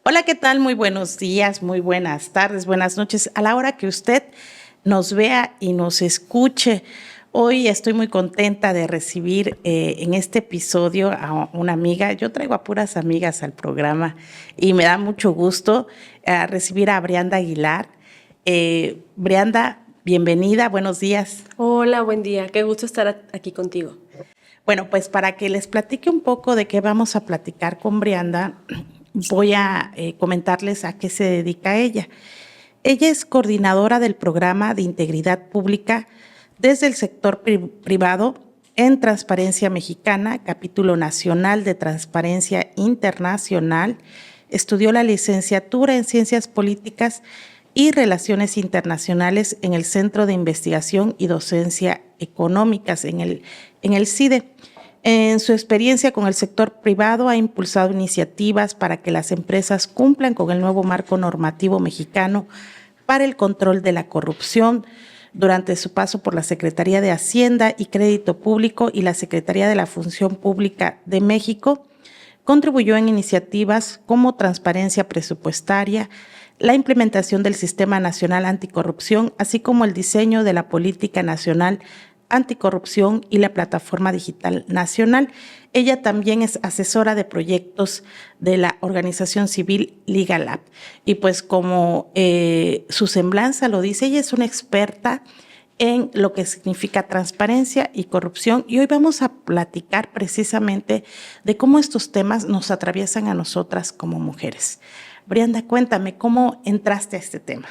Hola, ¿qué tal? Muy buenos días, muy buenas tardes, buenas noches, a la hora que usted nos vea y nos escuche. Hoy estoy muy contenta de recibir en este episodio a una amiga. Yo traigo a puras amigas al programa y me da mucho gusto recibir a Brianda Aguilar. Brianda, bienvenida, buenos días. Hola, buen día. Qué gusto estar aquí contigo. Bueno, pues para que les platique un poco de qué vamos a platicar con Brianda, voy a comentarles a qué se dedica ella. Ella es coordinadora del programa de integridad pública desde el sector privado en Transparencia Mexicana, capítulo nacional de Transparencia Internacional. Estudió la licenciatura en Ciencias Políticas y Relaciones Internacionales en el Centro de Investigación y Docencia Económicas, en el CIDE. En su experiencia con el sector privado ha impulsado iniciativas para que las empresas cumplan con el nuevo marco normativo mexicano para el control de la corrupción. Durante su paso por la Secretaría de Hacienda y Crédito Público y la Secretaría de la Función Pública de México, contribuyó en iniciativas como transparencia presupuestaria, la implementación del Sistema Nacional Anticorrupción, así como el diseño de la Política Nacional Anticorrupción y la Plataforma Digital Nacional. Ella también es asesora de proyectos de la organización civil Legal Lab. Y pues como su semblanza lo dice, ella es una experta en lo que significa transparencia y corrupción. Y hoy vamos a platicar precisamente de cómo estos temas nos atraviesan a nosotras como mujeres. Brianda, cuéntame, ¿cómo entraste a este tema?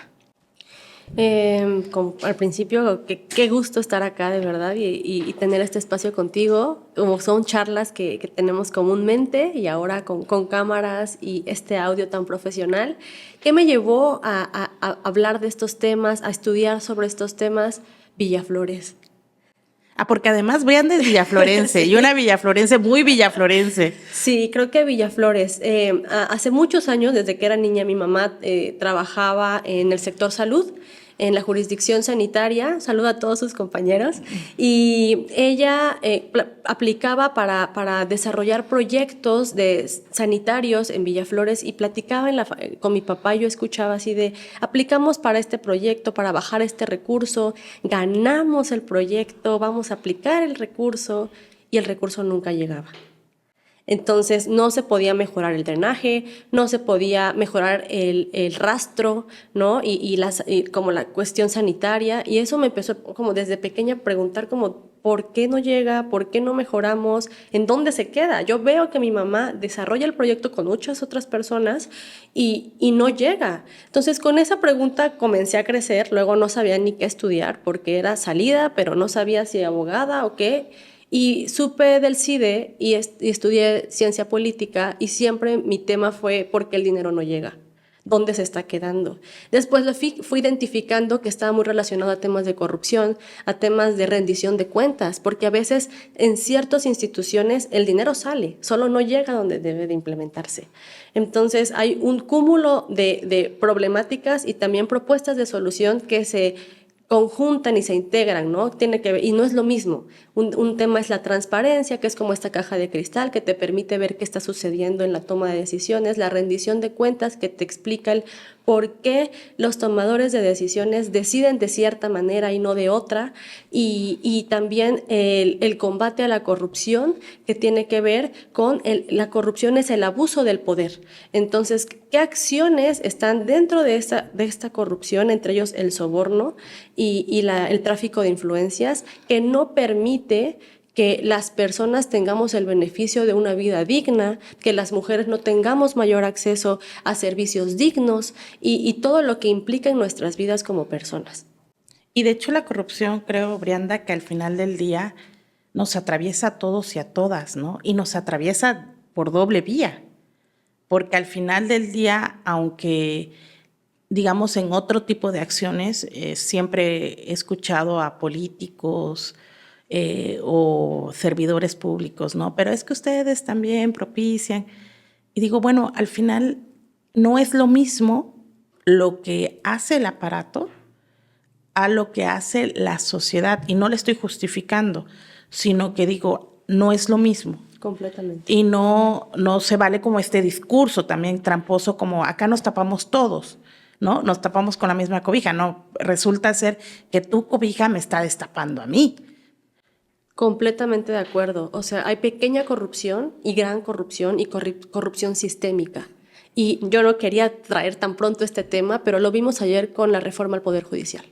Al principio, qué gusto estar acá de verdad y tener este espacio contigo. Como son charlas que tenemos comúnmente y ahora con cámaras y este audio tan profesional. ¿Qué me llevó a hablar de estos temas, a estudiar sobre estos temas? Villaflores. Porque además Brianda es villaflorense, Sí. y una villaflorense muy villaflorense. Sí, creo que Villaflores. Hace muchos años, desde que era niña, mi mamá trabajaba en el sector salud, en la jurisdicción sanitaria. Saluda a todos sus compañeros. Y ella aplicaba para desarrollar proyectos sanitarios en Villaflores y platicaba con mi papá. Yo escuchaba así de, aplicamos para este proyecto, para bajar este recurso, ganamos el proyecto, vamos a aplicar el recurso y el recurso nunca llegaba. Entonces no se podía mejorar el drenaje, no se podía mejorar el rastro, ¿no? Y como la cuestión sanitaria, y eso me empezó como desde pequeña a preguntar como, ¿por qué no llega? ¿Por qué no mejoramos? ¿En dónde se queda? Yo veo que mi mamá desarrolla el proyecto con muchas otras personas y no llega. Entonces con esa pregunta comencé a crecer, luego no sabía ni qué estudiar porque era salida, pero no sabía si abogada o qué. Y supe del CIDE y estudié ciencia política y siempre mi tema fue ¿por qué el dinero no llega? ¿Dónde se está quedando? Después fui identificando que estaba muy relacionado a temas de corrupción, a temas de rendición de cuentas, porque a veces en ciertas instituciones el dinero sale, solo no llega donde debe de implementarse. Entonces hay un cúmulo de problemáticas y también propuestas de solución que se conjuntan y se integran, ¿no? Tiene que ver, y no es lo mismo. Un tema es la transparencia, que es como esta caja de cristal que te permite ver qué está sucediendo en la toma de decisiones, la rendición de cuentas que te explica el por qué los tomadores de decisiones deciden de cierta manera y no de otra, y también el combate a la corrupción, que tiene que ver con la corrupción es el abuso del poder. Entonces, ¿qué acciones están dentro de esta corrupción? Entre ellos el soborno y el tráfico de influencias, que no permite que las personas tengamos el beneficio de una vida digna, que las mujeres no tengamos mayor acceso a servicios dignos y todo lo que implica en nuestras vidas como personas. Y de hecho la corrupción, creo, Brianda, que al final del día nos atraviesa a todos y a todas, ¿no? Y nos atraviesa por doble vía, porque al final del día, aunque digamos en otro tipo de acciones, siempre he escuchado a políticos o servidores públicos, ¿no? Pero es que ustedes también propician. Y digo, bueno, al final no es lo mismo lo que hace el aparato a lo que hace la sociedad. Y no le estoy justificando, sino que digo, no es lo mismo. Completamente. Y no se vale como este discurso también tramposo, como acá nos tapamos todos, ¿no? Nos tapamos con la misma cobija, ¿no? Resulta ser que tu cobija me está destapando a mí. Completamente de acuerdo. O sea, hay pequeña corrupción y gran corrupción y corrupción sistémica. Y yo no quería traer tan pronto este tema, pero lo vimos ayer con la reforma al Poder Judicial.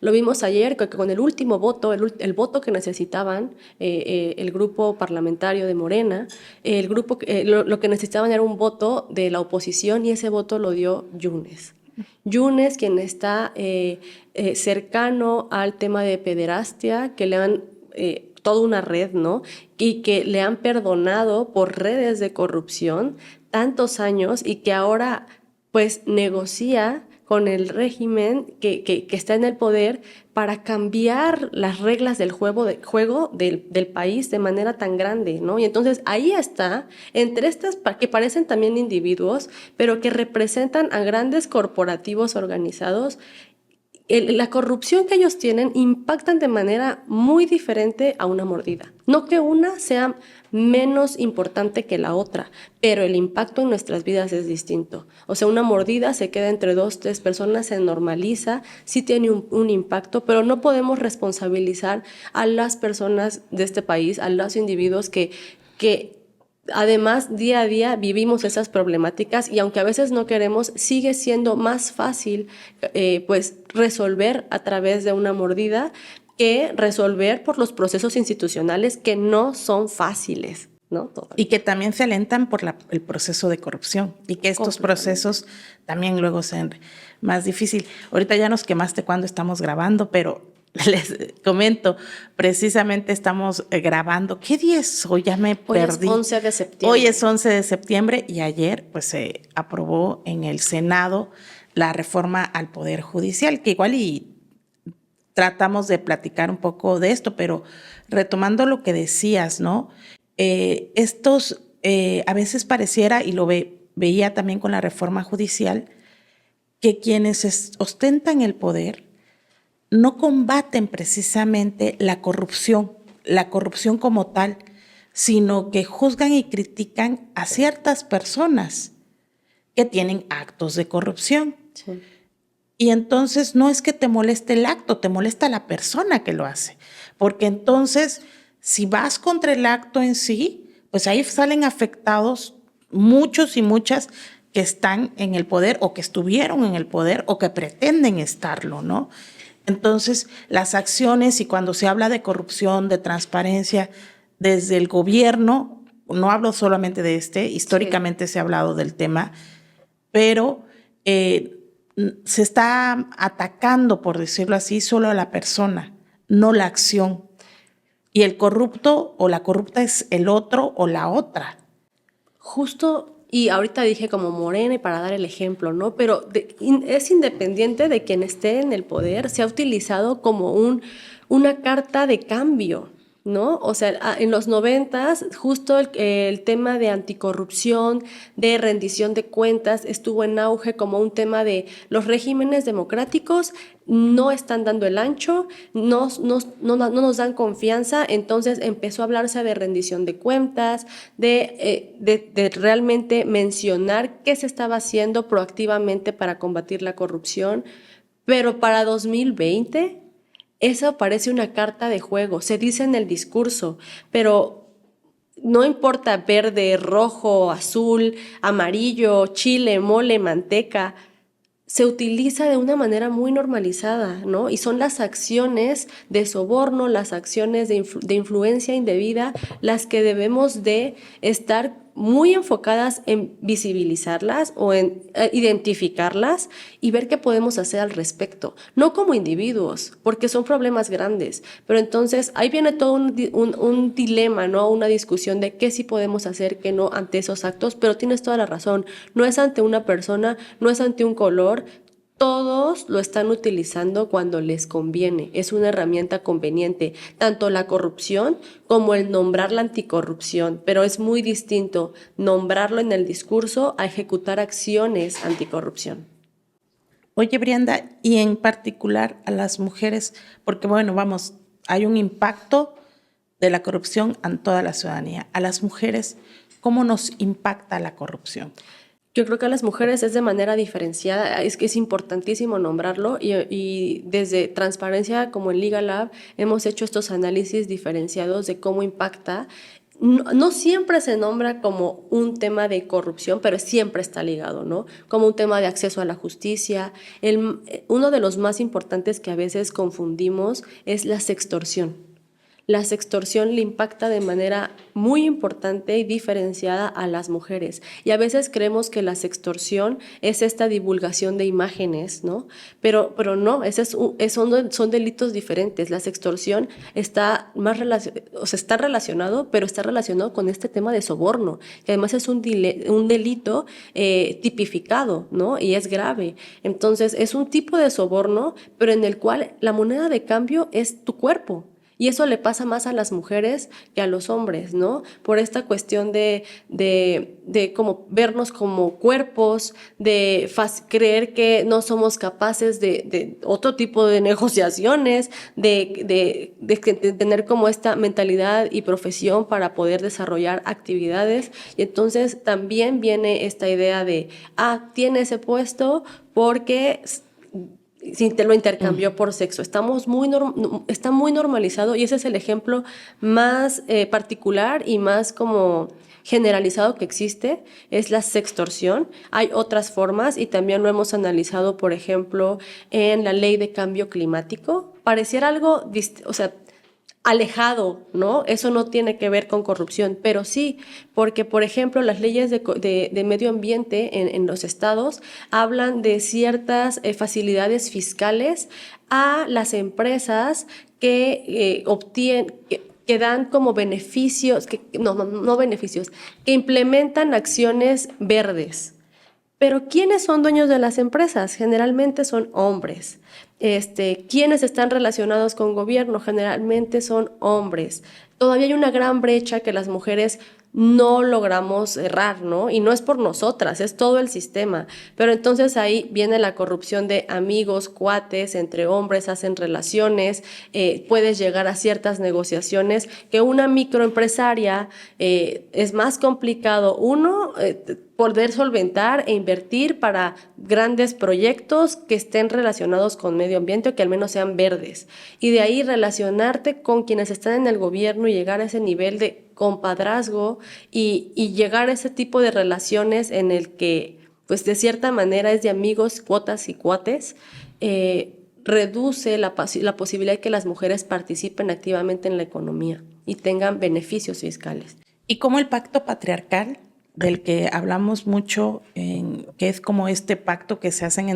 Lo vimos ayer con el último voto, el voto que necesitaban el grupo parlamentario de Morena, lo que necesitaban era un voto de la oposición y ese voto lo dio Yunes. Yunes, quien está cercano al tema de pederastia, que le han toda una red, ¿no? Y que le han perdonado por redes de corrupción tantos años y que ahora pues negocia con el régimen que está en el poder para cambiar las reglas del juego del país de manera tan grande, ¿no? Y entonces ahí está, entre estas que parecen también individuos, pero que representan a grandes corporativos organizados. La corrupción que ellos tienen impactan de manera muy diferente a una mordida. No que una sea menos importante que la otra, pero el impacto en nuestras vidas es distinto. O sea, una mordida se queda entre 2, 3 personas, se normaliza, sí tiene un impacto, pero no podemos responsabilizar a las personas de este país, a los individuos que además, día a día vivimos esas problemáticas y aunque a veces no queremos, sigue siendo más fácil pues resolver a través de una mordida que resolver por los procesos institucionales que no son fáciles, ¿no? Y que también se alentan por el proceso de corrupción y que estos procesos también luego sean más difíciles. Ahorita ya nos quemaste cuando estamos grabando, pero les comento, precisamente estamos grabando. ¿Qué día es hoy? Ya me perdí. Hoy es 11 de septiembre. Hoy es 11 de septiembre y ayer pues se aprobó en el Senado la reforma al Poder Judicial, que igual y tratamos de platicar un poco de esto, pero retomando lo que decías, ¿no? A veces pareciera, y lo veía también con la reforma judicial, que quienes ostentan el poder no combaten precisamente la corrupción como tal, sino que juzgan y critican a ciertas personas que tienen actos de corrupción. Sí. Y entonces no es que te moleste el acto, te molesta la persona que lo hace. Porque entonces, si vas contra el acto en sí, pues ahí salen afectados muchos y muchas que están en el poder o que estuvieron en el poder o que pretenden estarlo, ¿no? Entonces, las acciones y cuando se habla de corrupción, de transparencia, desde el gobierno, no hablo solamente de históricamente sí se ha hablado del tema, pero se está atacando, por decirlo así, solo a la persona, no la acción. Y el corrupto o la corrupta es el otro o la otra. Justo. Y ahorita dije como Morena y para dar el ejemplo, ¿no? Pero es independiente de quien esté en el poder, se ha utilizado como una carta de cambio, ¿no? O sea, en los 90s, justo el tema de anticorrupción, de rendición de cuentas, estuvo en auge como un tema de los regímenes democráticos no están dando el ancho, no nos dan confianza, entonces empezó a hablarse de rendición de cuentas, de realmente mencionar qué se estaba haciendo proactivamente para combatir la corrupción, pero para 2020 eso parece una carta de juego, se dice en el discurso, pero no importa verde, rojo, azul, amarillo, chile, mole, manteca, se utiliza de una manera muy normalizada, ¿no? Y son las acciones de soborno, las acciones de influencia indebida, las que debemos de estar muy enfocadas en visibilizarlas o en identificarlas y ver qué podemos hacer al respecto. No como individuos, porque son problemas grandes, pero entonces ahí viene todo un dilema, ¿no? Una discusión de qué sí podemos hacer, qué no ante esos actos, pero tienes toda la razón. No es ante una persona, no es ante un color. Todos lo están utilizando cuando les conviene. Es una herramienta conveniente, tanto la corrupción como el nombrar la anticorrupción, pero es muy distinto nombrarlo en el discurso a ejecutar acciones anticorrupción. Oye, Brianda, y en particular a las mujeres, porque bueno, vamos, hay un impacto de la corrupción a toda la ciudadanía. A las mujeres, ¿cómo nos impacta la corrupción? Yo creo que a las mujeres es de manera diferenciada, es que es importantísimo nombrarlo y desde Transparencia como en Legal Lab hemos hecho estos análisis diferenciados de cómo impacta. No siempre se nombra como un tema de corrupción, pero siempre está ligado, ¿no? Como un tema de acceso a la justicia. Uno de los más importantes que a veces confundimos es la sextorsión. La sextorsión le impacta de manera muy importante y diferenciada a las mujeres. Y a veces creemos que la sextorsión es esta divulgación de imágenes, ¿no? Pero no, son delitos diferentes. La sextorsión está está relacionado, pero está relacionado con este tema de soborno, que además es un delito tipificado, ¿no? Y es grave. Entonces, es un tipo de soborno, pero en el cual la moneda de cambio es tu cuerpo. Y eso le pasa más a las mujeres que a los hombres, ¿no? Por esta cuestión de como vernos como cuerpos, de creer que no somos capaces de otro tipo de negociaciones, de tener como esta mentalidad y profesión para poder desarrollar actividades. Y entonces también viene esta idea de, tiene ese puesto porque si te lo intercambió por sexo. Está muy normalizado y ese es el ejemplo más particular y más como generalizado que existe, es la sextorsión. Hay otras formas y también lo hemos analizado, por ejemplo, en la ley de cambio climático. Pareciera algo, alejado, ¿no? Eso no tiene que ver con corrupción, pero sí, porque, por ejemplo, las leyes de medio ambiente en los estados hablan de ciertas facilidades fiscales a las empresas que obtienen, que dan como beneficios, no beneficios, que implementan acciones verdes. Pero ¿quiénes son dueños de las empresas? Generalmente son hombres. ¿Quiénes están relacionados con gobierno? Generalmente son hombres. Todavía hay una gran brecha que las mujeres no logramos cerrar, ¿no? Y no es por nosotras, es todo el sistema. Pero entonces ahí viene la corrupción de amigos, cuates, entre hombres, hacen relaciones, puedes llegar a ciertas negociaciones que una microempresaria es más complicado. Poder solventar e invertir para grandes proyectos que estén relacionados con medio ambiente o que al menos sean verdes. Y de ahí relacionarte con quienes están en el gobierno y llegar a ese nivel de compadrazgo y llegar a ese tipo de relaciones en el que, pues de cierta manera es de amigos, cuotas y cuates, reduce la posibilidad de que las mujeres participen activamente en la economía y tengan beneficios fiscales. Y como el pacto patriarcal, del que hablamos mucho, que es como este pacto que se hacen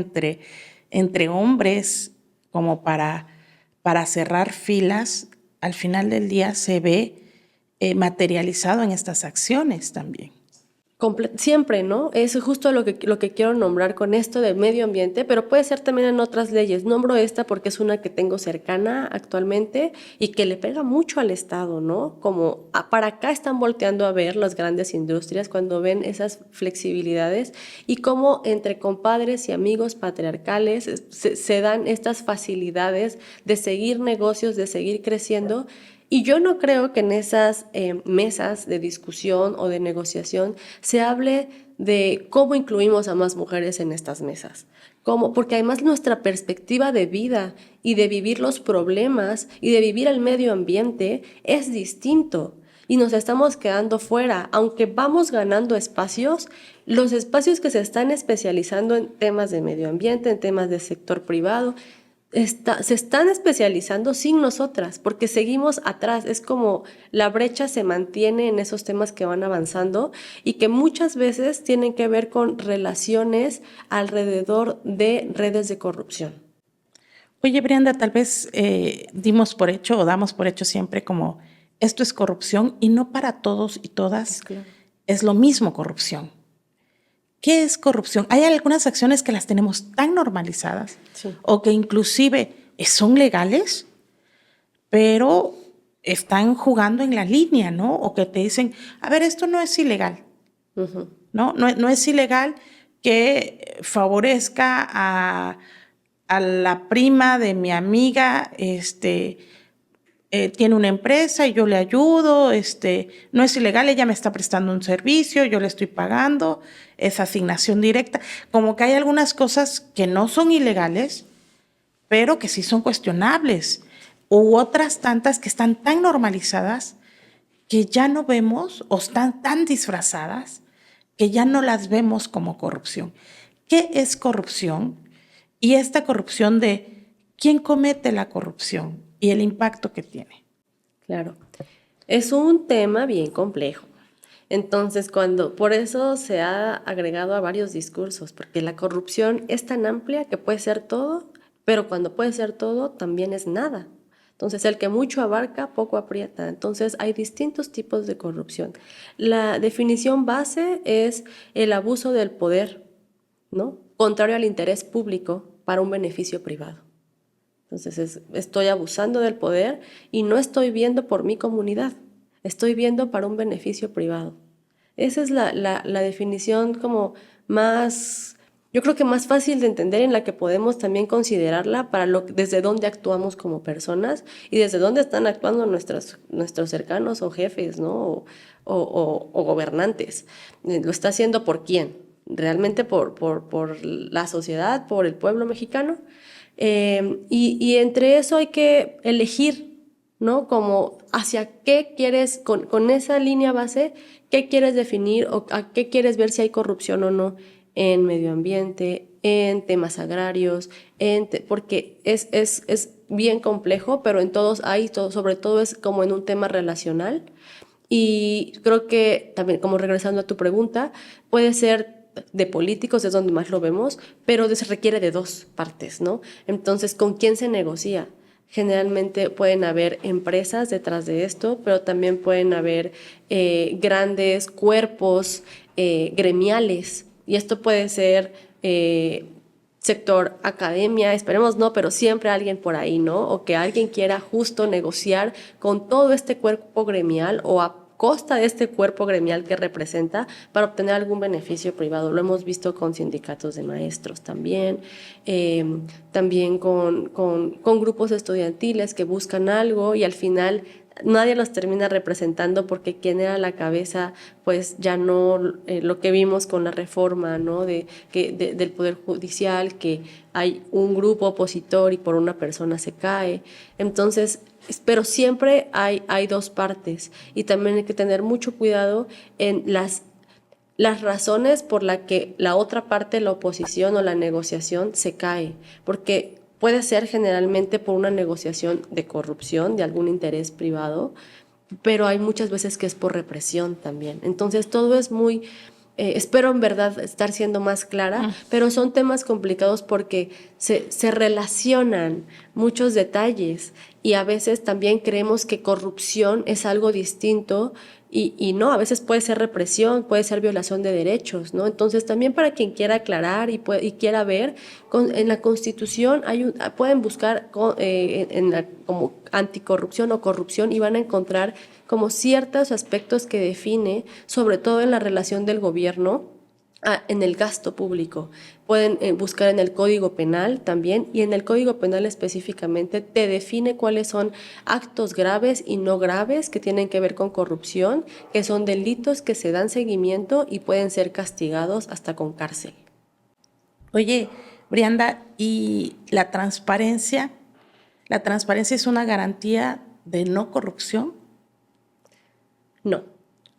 entre hombres como para cerrar filas, al final del día se ve materializado en estas acciones también. Siempre, ¿no? Es justo lo que quiero nombrar con esto de medio ambiente, pero puede ser también en otras leyes. Nombro esta porque es una que tengo cercana actualmente y que le pega mucho al Estado, ¿no? Como para acá están volteando a ver las grandes industrias cuando ven esas flexibilidades y cómo entre compadres y amigos patriarcales se dan estas facilidades de seguir negocios, de seguir creciendo. Y yo no creo que en esas mesas de discusión o de negociación se hable de cómo incluimos a más mujeres en estas mesas. Porque además nuestra perspectiva de vida y de vivir los problemas y de vivir el medio ambiente es distinto. Y nos estamos quedando fuera, aunque vamos ganando espacios, los espacios que se están especializando en temas de medio ambiente, en temas de sector privado, se están especializando sin nosotras, porque seguimos atrás. Es como la brecha se mantiene en esos temas que van avanzando y que muchas veces tienen que ver con relaciones alrededor de redes de corrupción. Oye, Brianda, tal vez dimos por hecho o damos por hecho siempre como esto es corrupción y no para todos y todas es lo mismo corrupción. ¿Qué es corrupción? Hay algunas acciones que las tenemos tan normalizadas o que inclusive son legales, pero están jugando en la línea, ¿no? O que te dicen, a ver, esto no es ilegal, no es ilegal que favorezca a la prima de mi amiga tiene una empresa y yo le ayudo, no es ilegal, ella me está prestando un servicio, yo le estoy pagando, es asignación directa. Como que hay algunas cosas que no son ilegales, pero que sí son cuestionables, u otras tantas que están tan normalizadas que ya no vemos o están tan disfrazadas que ya no las vemos como corrupción. ¿Qué es corrupción? Y esta corrupción de quién comete la corrupción y el impacto que tiene. Claro, es un tema bien complejo. Entonces, por eso se ha agregado a varios discursos, porque la corrupción es tan amplia que puede ser todo, pero cuando puede ser todo, también es nada. Entonces, el que mucho abarca, poco aprieta. Entonces, hay distintos tipos de corrupción. La definición base es el abuso del poder, ¿no? Contrario al interés público para un beneficio privado. Entonces, estoy abusando del poder y no estoy viendo por mi comunidad, estoy viendo para un beneficio privado. Esa es la definición como más, yo creo que más fácil de entender, en la que podemos también considerarla para desde dónde actuamos como personas y desde dónde están actuando nuestros cercanos o jefes, ¿no? o gobernantes. ¿Lo está haciendo por quién? ¿Realmente por la sociedad, por el pueblo mexicano? Y entre eso hay que elegir, ¿no? Como hacia qué quieres, con esa línea base, qué quieres definir o a qué quieres ver si hay corrupción o no en medio ambiente, en temas agrarios, porque es bien complejo, pero en todos hay, sobre todo es como en un tema relacional. Y creo que también, como regresando a tu pregunta, puede ser de políticos, es donde más lo vemos, pero se requiere de dos partes, ¿no? Entonces, ¿con quién se negocia? Generalmente pueden haber empresas detrás de esto, pero también pueden haber grandes cuerpos gremiales, y esto puede ser sector academia, esperemos no, pero siempre alguien por ahí, ¿no? O que alguien quiera justo negociar con todo este cuerpo gremial o a costa de este cuerpo gremial que representa para obtener algún beneficio privado. Lo hemos visto con sindicatos de maestros también, también con grupos estudiantiles que buscan algo y al final nadie los termina representando porque quien era la cabeza, pues ya no, lo que vimos con la reforma, ¿no? del Poder Judicial, que hay un grupo opositor y por una persona se cae. Entonces, pero siempre hay dos partes y también hay que tener mucho cuidado en las razones por las que la otra parte, la oposición o la negociación, se cae, porque puede ser generalmente por una negociación de corrupción, de algún interés privado, pero hay muchas veces que es por represión también. Entonces todo es muy, espero en verdad estar siendo más clara, pero son temas complicados porque se relacionan muchos detalles y a veces también creemos que corrupción es algo distinto. Y no, a veces puede ser represión, puede ser violación de derechos, ¿no? Entonces, también para quien quiera aclarar y quiera ver, en la Constitución pueden buscar como anticorrupción o corrupción y van a encontrar como ciertos aspectos que define, sobre todo en la relación del gobierno, en el gasto público. Pueden buscar en el Código Penal también, y en el Código Penal específicamente te define cuáles son actos graves y no graves que tienen que ver con corrupción, que son delitos que se dan seguimiento y pueden ser castigados hasta con cárcel. Oye, Brianda, ¿y la transparencia? ¿La transparencia es una garantía de no corrupción? No,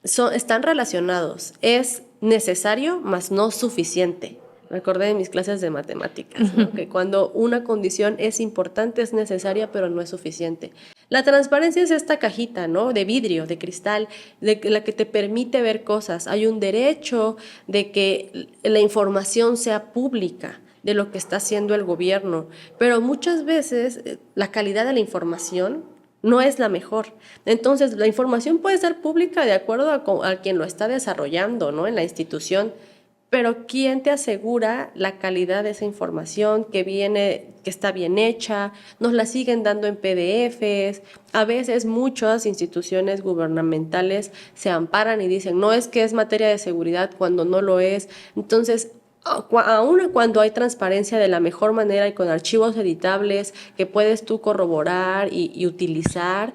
están relacionados. Es necesario, mas no suficiente. Recordé de mis clases de matemáticas, ¿no? Que cuando una condición es importante, es necesaria, pero no es suficiente. La transparencia es esta cajita, ¿no? De vidrio, de cristal, de la que te permite ver cosas. Hay un derecho de que la información sea pública de lo que está haciendo el gobierno, pero muchas veces la calidad de la información no es la mejor. Entonces, la información puede ser pública de acuerdo a quien lo está desarrollando, ¿no? En la institución, pero ¿quién te asegura la calidad de esa información que está bien hecha? Nos la siguen dando en PDFs. A veces muchas instituciones gubernamentales se amparan y dicen, no, es que es materia de seguridad cuando no lo es. Entonces, Aún cuando hay transparencia de la mejor manera y con archivos editables que puedes tú corroborar y utilizar,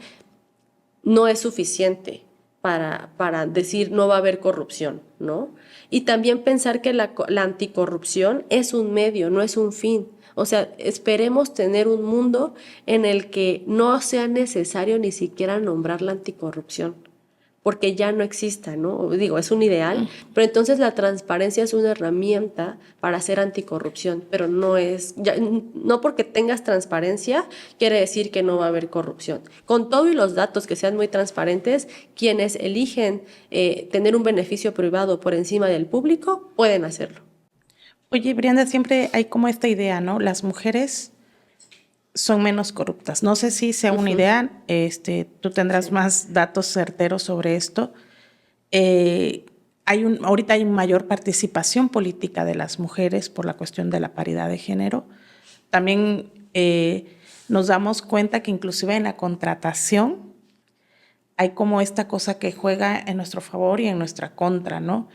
no es suficiente para decir no va a haber corrupción, ¿no? Y también pensar que la anticorrupción es un medio, no es un fin. O sea, esperemos tener un mundo en el que no sea necesario ni siquiera nombrar la anticorrupción, porque ya no exista, ¿no? Digo, es un ideal, pero entonces la transparencia es una herramienta para hacer anticorrupción, pero no es, ya, no porque tengas transparencia quiere decir que no va a haber corrupción. Con todo y los datos que sean muy transparentes, quienes eligen tener un beneficio privado por encima del público pueden hacerlo. Oye, Brianda, siempre hay como esta idea, ¿no? Las mujeres son menos corruptas. No sé si sea una idea, tú tendrás más datos certeros sobre esto. Ahorita hay mayor participación política de las mujeres por la cuestión de la paridad de género. También nos damos cuenta que inclusive en la contratación hay como esta cosa que juega en nuestro favor y en nuestra contra, ¿no?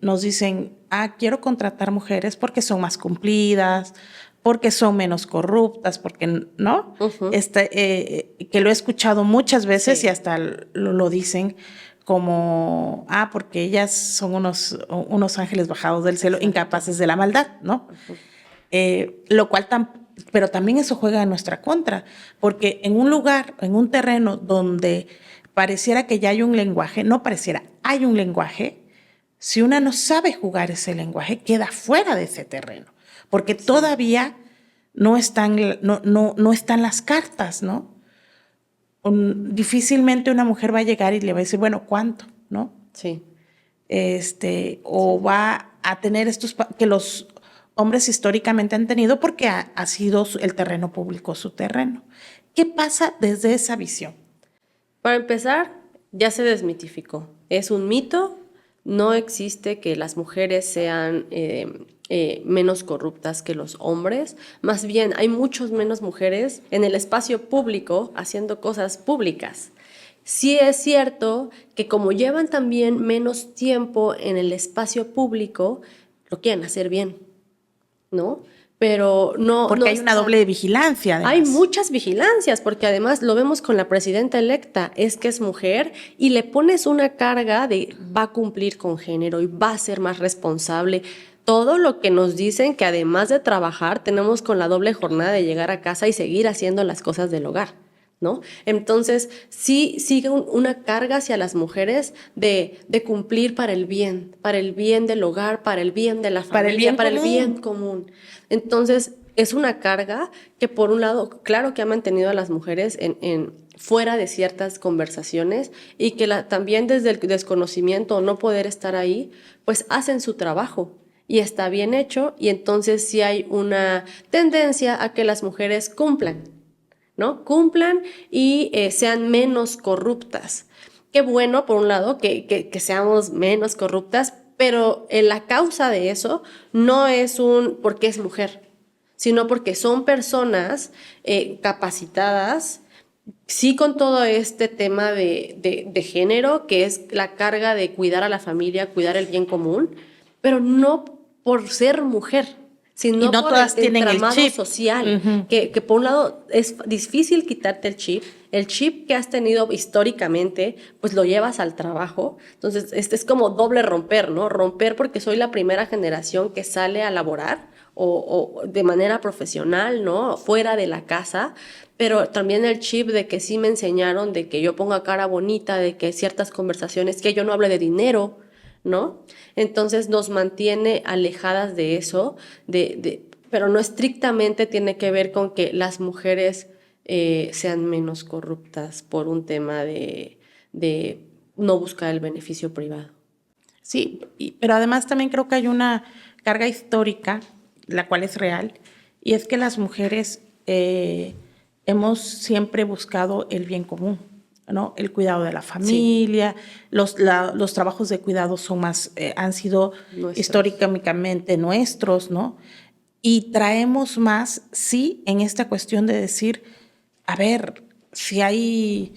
Nos dicen, quiero contratar mujeres porque son más cumplidas, porque son menos corruptas, porque, ¿no? Que lo he escuchado muchas veces, sí, y hasta lo dicen como, porque ellas son unos ángeles bajados del cielo, incapaces de la maldad, ¿no? Lo cual pero también eso juega en nuestra contra, porque en un lugar, en un terreno donde pareciera que ya hay un lenguaje, no pareciera, hay un lenguaje, si una no sabe jugar ese lenguaje, queda fuera de ese terreno, porque sí, todavía no están las cartas, ¿no? Difícilmente una mujer va a llegar y le va a decir, bueno, ¿cuánto? ¿No? Sí. O va a tener estos que los hombres históricamente han tenido porque ha sido el terreno público su terreno. ¿Qué pasa desde esa visión? Para empezar, ya se desmitificó. Es un mito, no existe que las mujeres sean menos corruptas que los hombres. Más bien, hay muchos menos mujeres en el espacio público haciendo cosas públicas. Sí es cierto que como llevan también menos tiempo en el espacio público, lo quieren hacer bien, ¿no? Pero no... Porque hay una doble vigilancia, además. Hay muchas vigilancias, porque además lo vemos con la presidenta electa, es que es mujer y le pones una carga de va a cumplir con género y va a ser más responsable. Todo lo que nos dicen que además de trabajar, tenemos con la doble jornada de llegar a casa y seguir haciendo las cosas del hogar, ¿no? Entonces, sí sigue una carga hacia las mujeres de cumplir para el bien del hogar, para el bien de la familia, para el bien común. Entonces, es una carga que por un lado, claro que ha mantenido a las mujeres fuera de ciertas conversaciones y que también desde el desconocimiento o no poder estar ahí, pues hacen su trabajo. Y está bien hecho, y entonces sí hay una tendencia a que las mujeres cumplan, ¿no? Cumplan y sean menos corruptas. Qué bueno, por un lado, que seamos menos corruptas, pero la causa de eso no es porque es mujer, sino porque son personas capacitadas, sí, con todo este tema de género, que es la carga de cuidar a la familia, cuidar el bien común, pero no por ser mujer, sino y no por todas tienen el chip social, que por un lado es difícil quitarte el chip que has tenido históricamente, pues lo llevas al trabajo. Entonces, es como doble romper, ¿no? Romper porque soy la primera generación que sale a laborar o de manera profesional, ¿no? Fuera de la casa, pero también el chip de que sí me enseñaron de que yo ponga cara bonita, de que ciertas conversaciones, que yo no hable de dinero, ¿no? Entonces nos mantiene alejadas de eso, pero no estrictamente tiene que ver con que las mujeres sean menos corruptas por un tema de no buscar el beneficio privado. Sí, pero además también creo que hay una carga histórica, la cual es real, y es que las mujeres hemos siempre buscado el bien común, ¿no? El cuidado de la familia, sí. Los trabajos de cuidado son más, han sido históricamente nuestros, ¿no? Y traemos más, sí, en esta cuestión de decir, a ver, si hay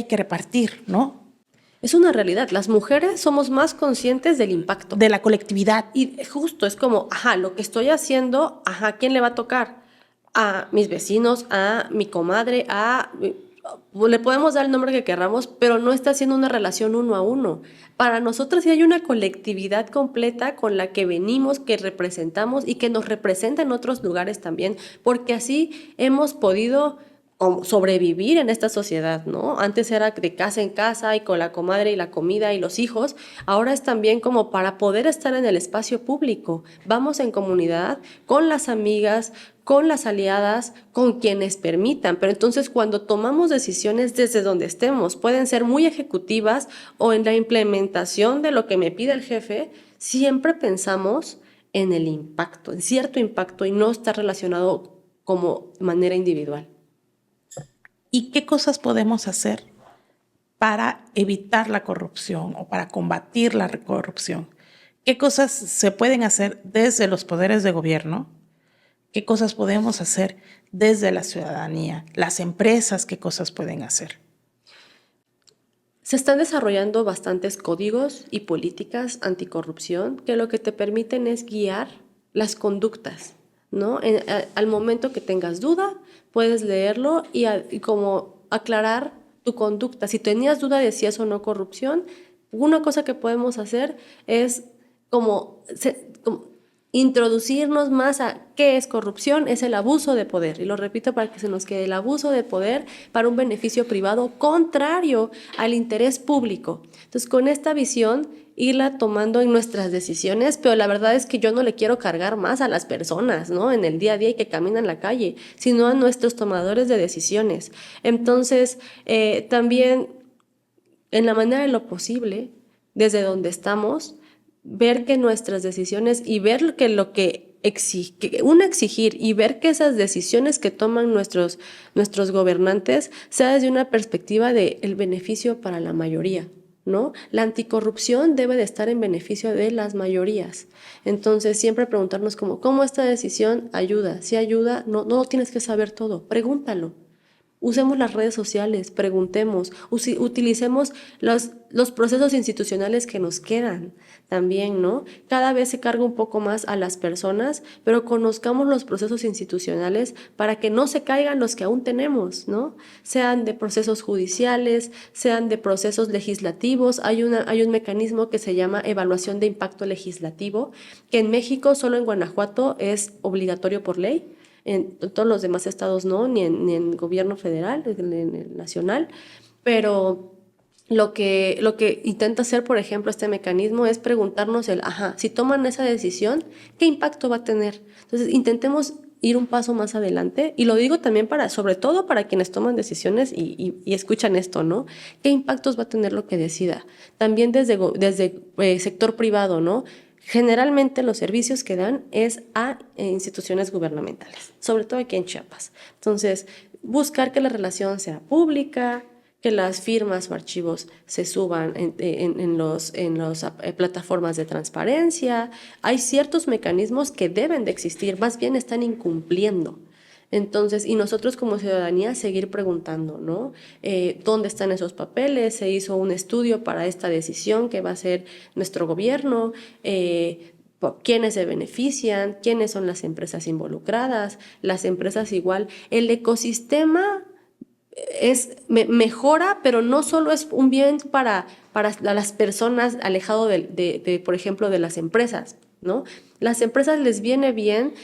que repartir, ¿no? Es una realidad. Las mujeres somos más conscientes del impacto. De la colectividad. Y justo es como, lo que estoy haciendo, ¿a quién le va a tocar? A mis vecinos, a mi comadre, le podemos dar el nombre que queramos, pero no está haciendo una relación uno a uno. Para nosotros sí hay una colectividad completa con la que venimos, que representamos y que nos representa en otros lugares también, porque así hemos podido sobrevivir en esta sociedad, ¿no? Antes era de casa en casa y con la comadre y la comida y los hijos, ahora es también como para poder estar en el espacio público. Vamos en comunidad, con las amigas, con las aliadas, con quienes permitan, pero entonces cuando tomamos decisiones desde donde estemos, pueden ser muy ejecutivas o en la implementación de lo que me pide el jefe, siempre pensamos en el impacto, en cierto impacto y no está relacionado como de manera individual. ¿Y qué cosas podemos hacer para evitar la corrupción o para combatir la corrupción? ¿Qué cosas se pueden hacer desde los poderes de gobierno? ¿Qué cosas podemos hacer desde la ciudadanía? Las empresas, ¿qué cosas pueden hacer? Se están desarrollando bastantes códigos y políticas anticorrupción que lo que te permiten es guiar las conductas, ¿no? Al momento que tengas duda, puedes leerlo y como aclarar tu conducta. Si tenías duda de si es o no corrupción, una cosa que podemos hacer es como introducirnos más a qué es corrupción, es el abuso de poder. Y lo repito para que se nos quede: el abuso de poder para un beneficio privado contrario al interés público. Entonces, con esta visión, irla tomando en nuestras decisiones, pero la verdad es que yo no le quiero cargar más a las personas, ¿no? En el día a día y que caminan en la calle, sino a nuestros tomadores de decisiones. Entonces, también, en la manera de lo posible, desde donde estamos, ver que nuestras decisiones y ver que lo que exigir y ver que esas decisiones que toman nuestros gobernantes sea desde una perspectiva del beneficio para la mayoría, ¿no? La anticorrupción debe de estar en beneficio de las mayorías. Entonces, siempre preguntarnos ¿cómo esta decisión ayuda? Si ayuda, no tienes que saber todo, pregúntalo. Usemos las redes sociales, preguntemos, utilicemos los procesos institucionales que nos quedan también, ¿no? Cada vez se carga un poco más a las personas, pero conozcamos los procesos institucionales para que no se caigan los que aún tenemos, ¿no? Sean de procesos judiciales, sean de procesos legislativos. Hay un mecanismo que se llama evaluación de impacto legislativo, que en México, solo en Guanajuato, es obligatorio por ley. En todos los demás estados no, ni en gobierno federal, en el nacional, pero lo que intenta hacer, por ejemplo, este mecanismo es preguntarnos si toman esa decisión, ¿qué impacto va a tener? Entonces, intentemos ir un paso más adelante, y lo digo también sobre todo para quienes toman decisiones y escuchan esto, ¿no? ¿Qué impactos va a tener lo que decida? También desde sector privado, ¿no? Generalmente los servicios que dan es a instituciones gubernamentales, sobre todo aquí en Chiapas. Entonces, buscar que la relación sea pública, que las firmas o archivos se suban en las plataformas de transparencia. Hay ciertos mecanismos que deben de existir, más bien están incumpliendo. Entonces, y nosotros como ciudadanía seguir preguntando, ¿no? ¿Dónde están esos papeles? ¿Se hizo un estudio para esta decisión que va a hacer nuestro gobierno? ¿Quiénes se benefician? ¿Quiénes son las empresas involucradas? Las empresas igual. El ecosistema mejora, pero no solo es un bien para las personas, alejado por ejemplo, de las empresas, ¿no? Las empresas les viene bien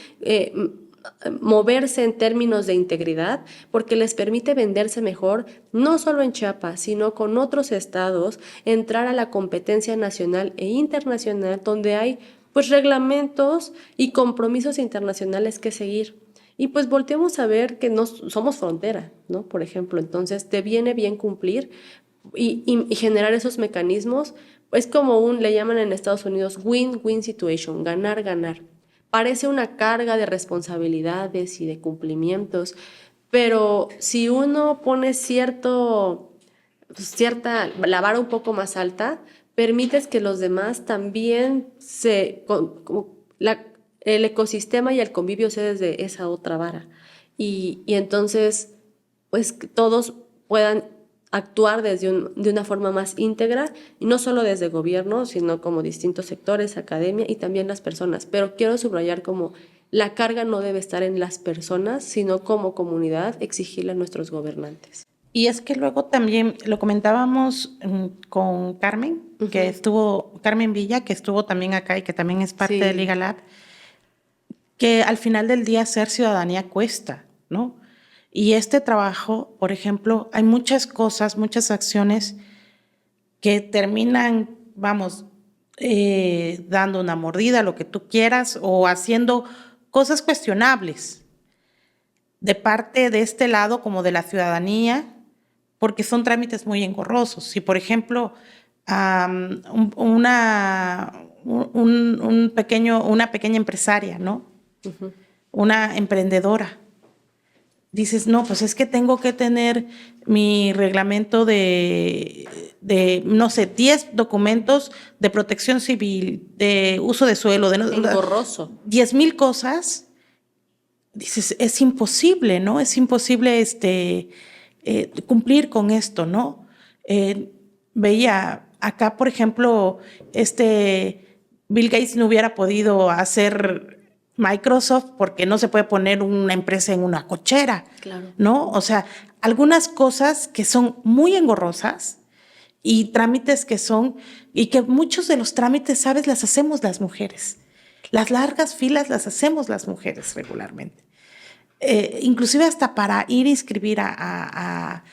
moverse en términos de integridad, porque les permite venderse mejor, no solo en Chiapas, sino con otros estados, entrar a la competencia nacional e internacional, donde hay pues reglamentos y compromisos internacionales que seguir. Y pues volteamos a ver que no somos frontera, ¿no? Por ejemplo, entonces te viene bien cumplir y generar esos mecanismos. Es como le llaman en Estados Unidos win-win situation, ganar, ganar. Parece una carga de responsabilidades y de cumplimientos, pero si uno pone la vara un poco más alta, permites que los demás también el ecosistema y el convivio sea desde esa otra vara. Y entonces, pues, que todos puedan actuar de una forma más íntegra, y no solo desde gobierno, sino como distintos sectores, academia y también las personas. Pero quiero subrayar como la carga no debe estar en las personas, sino como comunidad exigirle a nuestros gobernantes. Y es que luego también lo comentábamos con Carmen, que estuvo, Carmen Villa, que estuvo también acá y que también es parte de Liga Lab, que al final del día ser ciudadanía cuesta, ¿no? Y este trabajo, por ejemplo, hay muchas cosas, muchas acciones que terminan, vamos, dando una mordida, lo que tú quieras, o haciendo cosas cuestionables de parte de este lado como de la ciudadanía, porque son trámites muy engorrosos. Si, por ejemplo, una pequeña empresaria, ¿no? Una emprendedora, dices, no, pues es que tengo que tener mi reglamento de no sé, 10 documentos de protección civil, de uso de suelo, engorroso. 10,000 cosas. Dices, es imposible, ¿no? Es imposible cumplir con esto, ¿no? Veía acá, por ejemplo, Bill Gates no hubiera podido hacer Microsoft porque no se puede poner una empresa en una cochera, claro, ¿no? O sea, algunas cosas que son muy engorrosas y trámites y que muchos de los trámites, ¿sabes? Las hacemos las mujeres. Las largas filas las hacemos las mujeres regularmente. Inclusive hasta para ir a inscribir a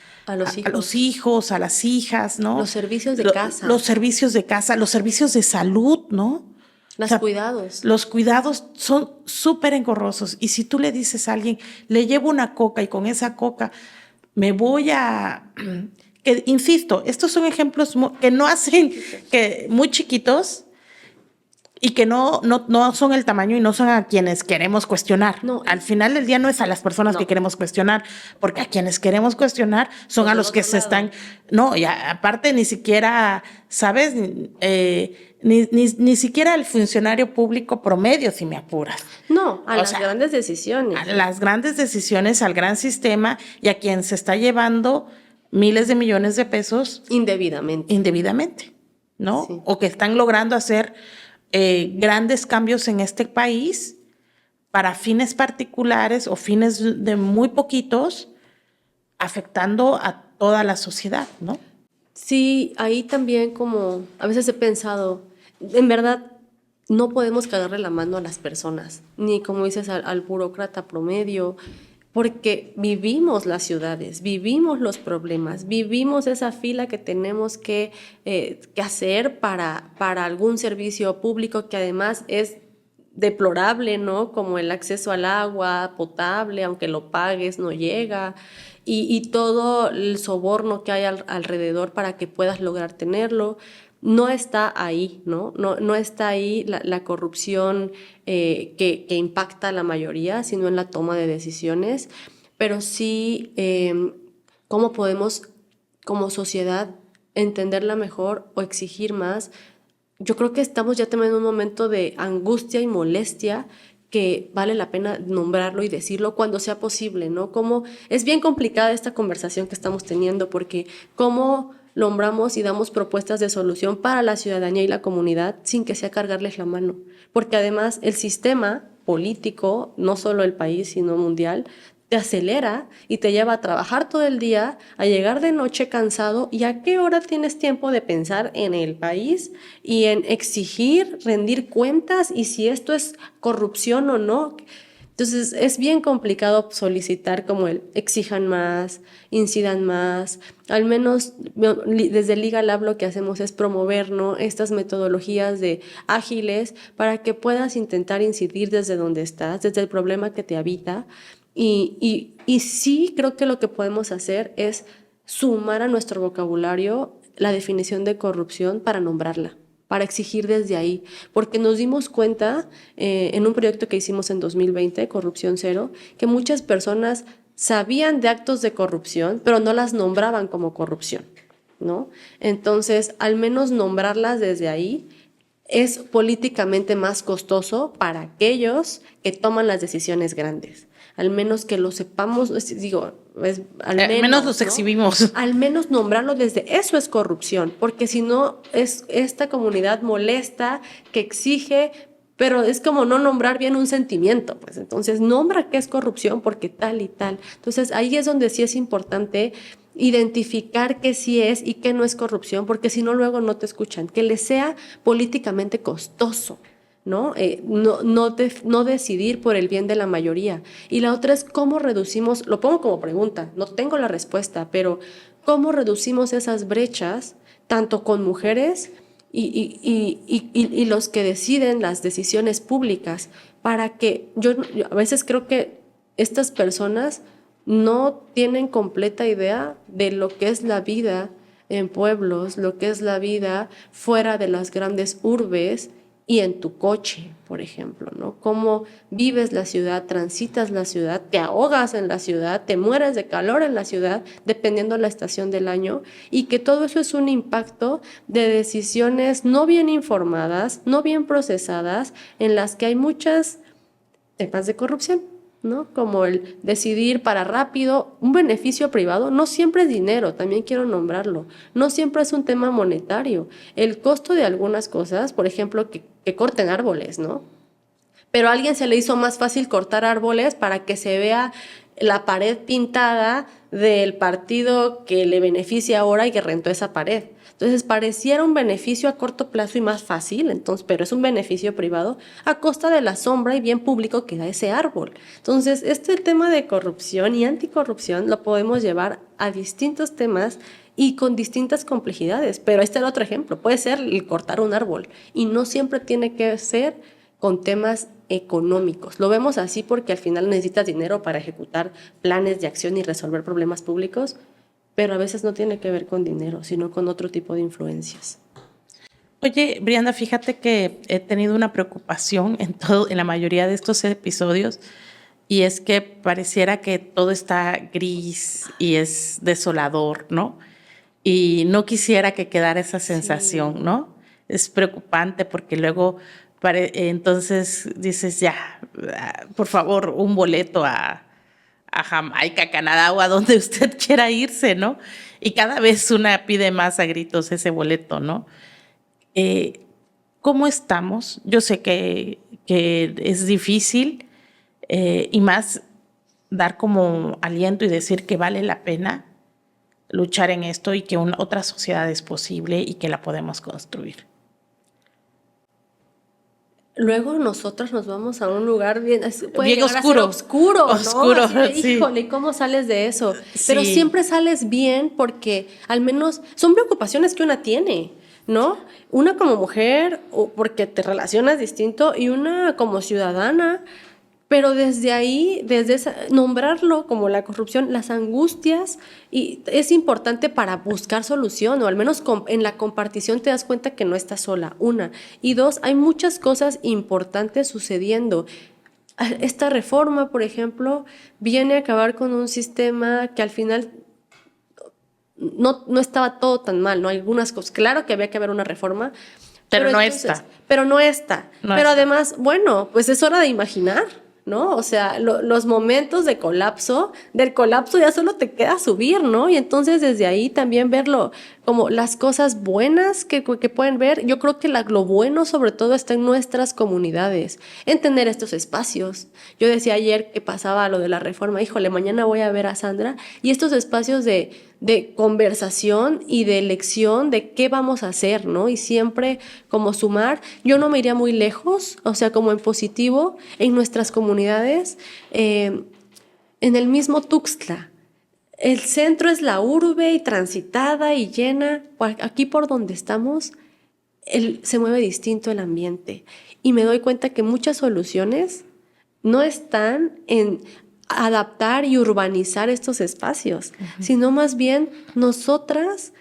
los hijos, a las hijas, ¿no? Los servicios de casa. Los servicios de casa, los servicios de salud, ¿no? Cuidados. Los cuidados son súper engorrosos. Y si tú le dices a alguien, le llevo una coca y con esa coca me voy a... Que, insisto, estos son ejemplos que no hacen, que muy chiquitos, y que no son el tamaño y no son a quienes queremos cuestionar. No. Al final del día no es a las personas que queremos cuestionar, porque a quienes queremos cuestionar son a los que se están... No, y aparte ni siquiera, ¿sabes? Ni siquiera el funcionario público promedio, si me apuras. No, las grandes decisiones. A las grandes decisiones, al gran sistema y a quien se está llevando miles de millones de pesos. Indebidamente, ¿no? Sí. O que están logrando hacer... grandes cambios en este país para fines particulares o fines de muy poquitos, afectando a toda la sociedad, ¿no? Sí, ahí también como a veces he pensado, en verdad no podemos cagarle la mano a las personas, ni como dices al burócrata promedio, porque vivimos las ciudades, vivimos los problemas, vivimos esa fila que tenemos que hacer para algún servicio público que además es deplorable, ¿no? Como el acceso al agua potable, aunque lo pagues, no llega, y todo el soborno que hay alrededor para que puedas lograr tenerlo. No está ahí, ¿no? No está ahí la corrupción que impacta a la mayoría, sino en la toma de decisiones, pero sí cómo podemos como sociedad entenderla mejor o exigir más. Yo creo que estamos ya también en un momento de angustia y molestia que vale la pena nombrarlo y decirlo cuando sea posible, ¿no? Como es bien complicada esta conversación que estamos teniendo, porque cómo nombramos y damos propuestas de solución para la ciudadanía y la comunidad sin que sea cargarles la mano. Porque además el sistema político, no solo el país, sino mundial, te acelera y te lleva a trabajar todo el día, a llegar de noche cansado, y a qué hora tienes tiempo de pensar en el país y en exigir, rendir cuentas y si esto es corrupción o no. Entonces es bien complicado solicitar como el exijan más, incidan más. Al menos desde Liga Lab lo que hacemos es promover, ¿no?, estas metodologías de ágiles para que puedas intentar incidir desde donde estás, desde el problema que te habita. Y sí creo que lo que podemos hacer es sumar a nuestro vocabulario la definición de corrupción para nombrarla, para exigir desde ahí, porque nos dimos cuenta en un proyecto que hicimos en 2020, Corrupción Cero, que muchas personas sabían de actos de corrupción, pero no las nombraban como corrupción, ¿no? Entonces, al menos nombrarlas desde ahí es políticamente más costoso para aquellos que toman las decisiones grandes. Al menos que lo sepamos, digo, pues, al menos los, ¿no?, exhibimos. Al menos nombrarlo desde eso es corrupción, porque si no es esta comunidad molesta que exige, pero es como no nombrar bien un sentimiento, pues entonces nombra qué es corrupción porque tal y tal. Entonces ahí es donde sí es importante identificar qué sí es y qué no es corrupción, porque si no luego no te escuchan, que les sea políticamente costoso, ¿no? No decidir por el bien de la mayoría. Y la otra es cómo reducimos, lo pongo como pregunta, no tengo la respuesta, pero cómo reducimos esas brechas tanto con mujeres y los que deciden las decisiones públicas, para que yo a veces creo que estas personas no tienen completa idea de lo que es la vida en pueblos, lo que es la vida fuera de las grandes urbes y en tu coche, por ejemplo, ¿no? Cómo vives la ciudad, transitas la ciudad, te ahogas en la ciudad, te mueres de calor en la ciudad, dependiendo de la estación del año, y que todo eso es un impacto de decisiones no bien informadas, no bien procesadas, en las que hay muchas temas de corrupción, ¿no? Como el decidir para rápido, un beneficio privado no siempre es dinero, también quiero nombrarlo, no siempre es un tema monetario. El costo de algunas cosas, por ejemplo, que corten árboles, ¿no? Pero a alguien se le hizo más fácil cortar árboles para que se vea la pared pintada del partido que le beneficia ahora y que rentó esa pared. Entonces pareciera un beneficio a corto plazo y más fácil, entonces, pero es un beneficio privado a costa de la sombra y bien público que da ese árbol. Entonces este tema de corrupción y anticorrupción lo podemos llevar a distintos temas y con distintas complejidades, pero este es el otro ejemplo, puede ser el cortar un árbol y no siempre tiene que ser con temas económicos. Lo vemos así porque al final necesitas dinero para ejecutar planes de acción y resolver problemas públicos, pero a veces no tiene que ver con dinero, sino con otro tipo de influencias. Oye, Brianda, fíjate que he tenido una preocupación en la mayoría de estos episodios, y es que pareciera que todo está gris y es desolador, ¿no? Y no quisiera que quedara esa sensación, sí, ¿no? Es preocupante porque luego entonces dices, ya, por favor, un boleto a Jamaica, Canadá o a donde usted quiera irse, ¿no? Y cada vez una pide más a gritos ese boleto, ¿no? ¿Cómo estamos? Yo sé que es difícil y más dar como aliento y decir que vale la pena luchar en esto y que otra sociedad es posible y que la podemos construir. Luego nosotros nos vamos a un lugar bien oscuro. Oscuro, ¿no? Oscuro, así, híjole, sí. ¿cómo sales de eso? Sí. Pero siempre sales bien porque al menos son preocupaciones que una tiene, ¿no? Una como mujer, porque te relacionas distinto, y una como ciudadana. Pero desde ahí, nombrarlo como la corrupción, las angustias, y es importante para buscar solución, o al menos en la compartición te das cuenta que no estás sola, una. Y dos, hay muchas cosas importantes sucediendo. Esta reforma, por ejemplo, viene a acabar con un sistema que al final no estaba todo tan mal, ¿no? Hay algunas cosas, claro que había que haber una reforma, pero no está. Pero no está. Pero además, bueno, pues es hora de imaginar, ¿no? O sea, los momentos de colapso, del colapso ya solo te queda subir, ¿no? Y entonces desde ahí también verlo como las cosas buenas que pueden ver. Yo creo que lo bueno sobre todo está en nuestras comunidades, en tener estos espacios. Yo decía ayer que pasaba lo de la reforma, híjole, mañana voy a ver a Sandra, y estos espacios de conversación y de elección de qué vamos a hacer, ¿no? Y siempre como sumar. Yo no me iría muy lejos, o sea, como en positivo, en nuestras comunidades, en el mismo Tuxtla. El centro es la urbe y transitada y llena. Aquí por donde estamos, se mueve distinto el ambiente. Y me doy cuenta que muchas soluciones no están en adaptar y urbanizar estos espacios, sino más bien nosotras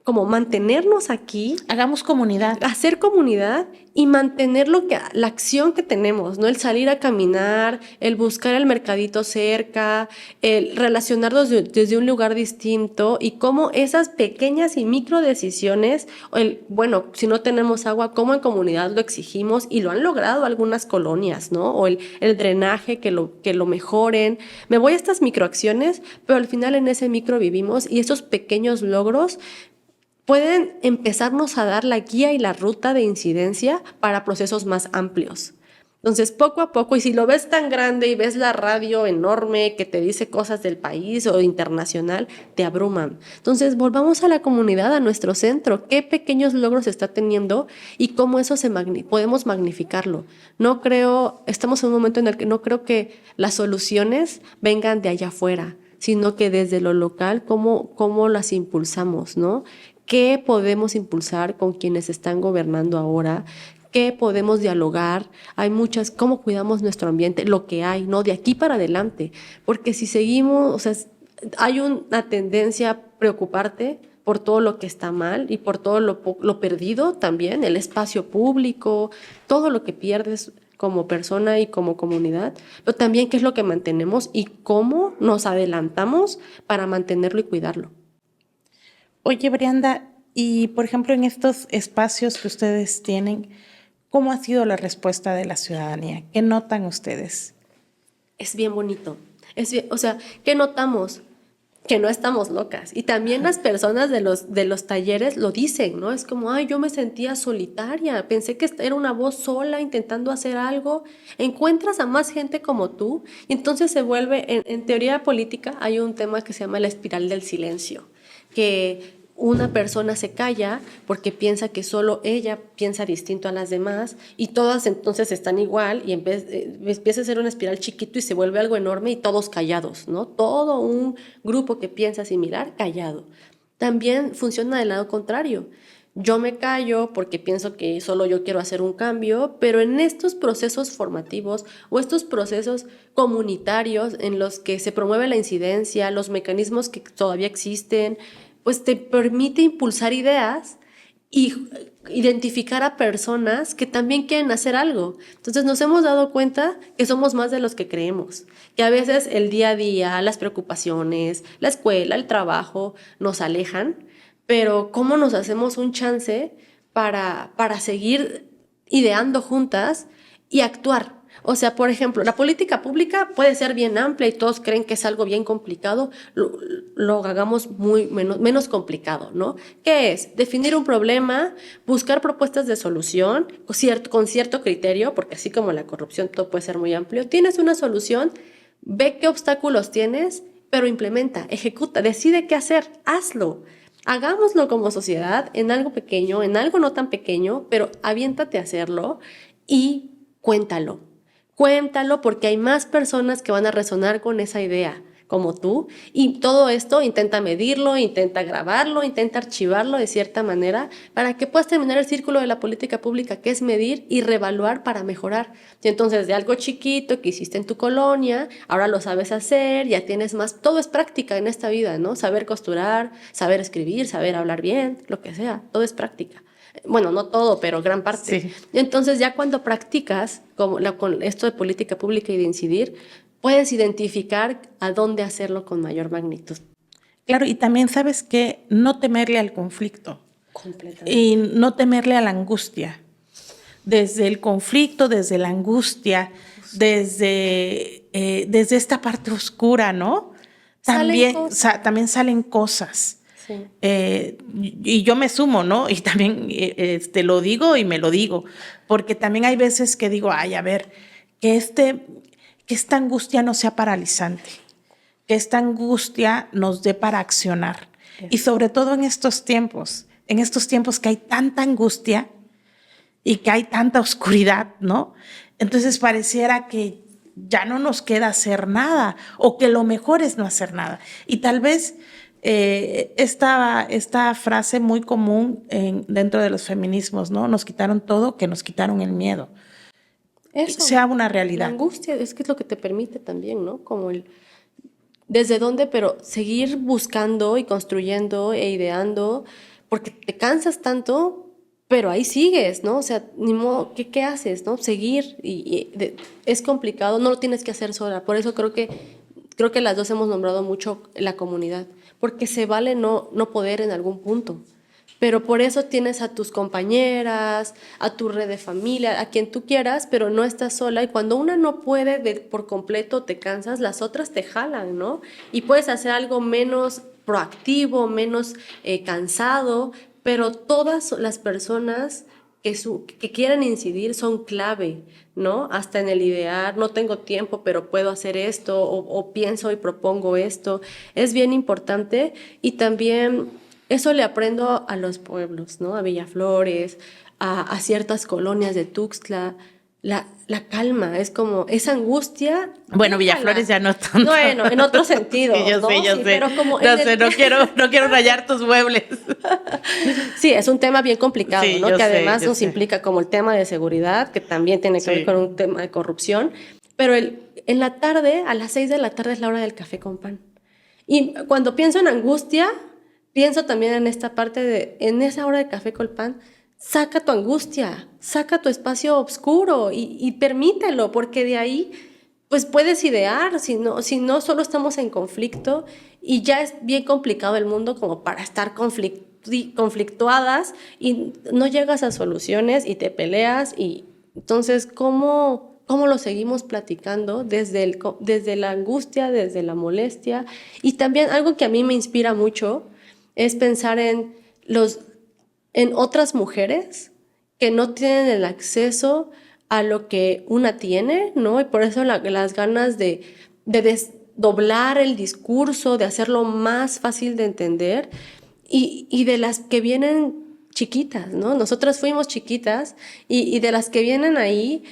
como mantenernos aquí, Hagamos comunidad. hacer comunidad y mantener la acción que tenemos, ¿no? El salir a caminar, el buscar el mercadito cerca, el relacionarnos desde un lugar distinto y cómo esas pequeñas y micro decisiones, bueno, si no tenemos agua, cómo en comunidad lo exigimos y lo han logrado algunas colonias, ¿no? O el drenaje, que lo mejoren. Me voy a estas microacciones, pero al final en ese micro vivimos y esos pequeños logros pueden empezarnos a dar la guía y la ruta de incidencia para procesos más amplios. Entonces, poco a poco, y si lo ves tan grande y ves la radio enorme que te dice cosas del país o internacional, te abruman. Entonces, volvamos a la comunidad, a nuestro centro. ¿Qué pequeños logros está teniendo y cómo eso podemos magnificarlo? Estamos en un momento en el que no creo que las soluciones vengan de allá afuera, sino que desde lo local, cómo las impulsamos, ¿no? ¿Qué podemos impulsar con quienes están gobernando ahora? ¿Qué podemos dialogar? Hay muchas, cómo cuidamos nuestro ambiente, lo que hay, ¿no? De aquí para adelante. Porque si seguimos, o sea, hay una tendencia a preocuparte por todo lo que está mal y por todo lo perdido también, el espacio público, todo lo que pierdes como persona y como comunidad, pero también qué es lo que mantenemos y cómo nos adelantamos para mantenerlo y cuidarlo. Oye, Brianda, y por ejemplo, en estos espacios que ustedes tienen, ¿cómo ha sido la respuesta de la ciudadanía? ¿Qué notan ustedes? Es bien bonito. O sea, ¿qué notamos? Que no estamos locas. Y también las personas de los talleres lo dicen, ¿no? Es como, ay, yo me sentía solitaria, pensé que era una voz sola intentando hacer algo. Encuentras a más gente como tú y entonces se vuelve, en teoría política hay un tema que se llama la espiral del silencio, que una persona se calla porque piensa que solo ella piensa distinto a las demás y todas entonces están igual y empieza a ser una espiral chiquito y se vuelve algo enorme y todos callados, ¿no? Todo un grupo que piensa similar, callado. También funciona del lado contrario. Yo me callo porque pienso que solo yo quiero hacer un cambio, pero en estos procesos formativos o estos procesos comunitarios en los que se promueve la incidencia, los mecanismos que todavía existen, pues te permite impulsar ideas y identificar a personas que también quieren hacer algo. Entonces nos hemos dado cuenta que somos más de los que creemos, que a veces el día a día, las preocupaciones, la escuela, el trabajo nos alejan, pero ¿cómo nos hacemos un chance para seguir ideando juntas y actuar? O sea, por ejemplo, la política pública puede ser bien amplia y todos creen que es algo bien complicado, lo hagamos menos complicado, ¿no? ¿Qué es? Definir un problema, buscar propuestas de solución con cierto criterio, porque así como la corrupción todo puede ser muy amplio. Tienes una solución, ve qué obstáculos tienes, pero implementa, ejecuta, decide qué hacer, hazlo. Hagámoslo como sociedad en algo pequeño, en algo no tan pequeño, pero aviéntate a hacerlo y cuéntalo. Cuéntalo porque hay más personas que van a resonar con esa idea como tú y todo esto intenta medirlo, intenta grabarlo, intenta archivarlo de cierta manera para que puedas terminar el círculo de la política pública, que es medir y reevaluar para mejorar. Y entonces de algo chiquito que hiciste en tu colonia, ahora lo sabes hacer, ya tienes más, todo es práctica en esta vida, ¿no? Saber costurar, saber escribir, saber hablar bien, lo que sea, todo es práctica. Bueno, no todo, pero gran parte. Sí. Entonces ya cuando practicas con esto de política pública y de incidir, puedes identificar a dónde hacerlo con mayor magnitud. Claro, y también sabes que no temerle al conflicto. Completamente. Y no temerle a la angustia. Desde el conflicto, desde la angustia, desde esta parte oscura, ¿no? También salen cosas. Sí. Y yo me sumo, ¿no? Y también lo digo y me lo digo, porque también hay veces que digo, ay, a ver, que esta angustia no sea paralizante, que esta angustia nos dé para accionar. Sí. Y sobre todo en estos tiempos que hay tanta angustia y que hay tanta oscuridad, ¿no? Entonces pareciera que ya no nos queda hacer nada o que lo mejor es no hacer nada. Y tal vez esta frase muy común dentro de los feminismos, ¿no? Nos quitaron todo, que nos quitaron el miedo. Eso, sea una realidad. La angustia es que es lo que te permite también, ¿no? Como desde dónde, pero seguir buscando y construyendo e ideando, porque te cansas tanto, pero ahí sigues, ¿no? O sea, ni modo, ¿qué haces, no? Seguir, es complicado, no lo tienes que hacer sola. Por eso creo que las dos hemos nombrado mucho la comunidad, porque se vale no poder en algún punto. Pero por eso tienes a tus compañeras, a tu red de familia, a quien tú quieras, pero no estás sola. Y cuando una no puede por completo, te cansas, las otras te jalan, ¿no? Y puedes hacer algo menos proactivo, menos cansado, pero todas las personas que quieran incidir son clave, ¿no? Hasta en el idear, no tengo tiempo, pero puedo hacer esto, o pienso y propongo esto. Es bien importante y también eso le aprendo a los pueblos, ¿no? A Villaflores, a ciertas colonias de Tuxtla. La calma, es como esa angustia. Bueno, Villaflores ya no tanto. Bueno, en otro sentido. Sí, yo ¿no? sé, yo Sí, sé. pero como No quiero rayar tus muebles. Sí, es un tema bien complicado, Sí, ¿no? yo Que sé, además yo nos sé. implica como el tema de seguridad, que también tiene que ver con un tema de corrupción. Pero en la tarde, a las 6 de la tarde es la hora del café con pan. Y cuando pienso en angustia, pienso también en esta parte en esa hora de café con pan, saca tu angustia, saca tu espacio oscuro y permítelo, porque de ahí pues puedes idear, si no solo estamos en conflicto y ya es bien complicado el mundo como para estar conflictuadas y no llegas a soluciones y te peleas y entonces ¿cómo lo seguimos platicando desde la angustia, desde la molestia? Y también algo que a mí me inspira mucho es pensar en otras mujeres que no tienen el acceso a lo que una tiene, ¿no? Y por eso las ganas de desdoblar el discurso, de hacerlo más fácil de entender, y de las que vienen chiquitas, ¿no? Nosotras fuimos chiquitas, y de las que vienen ahí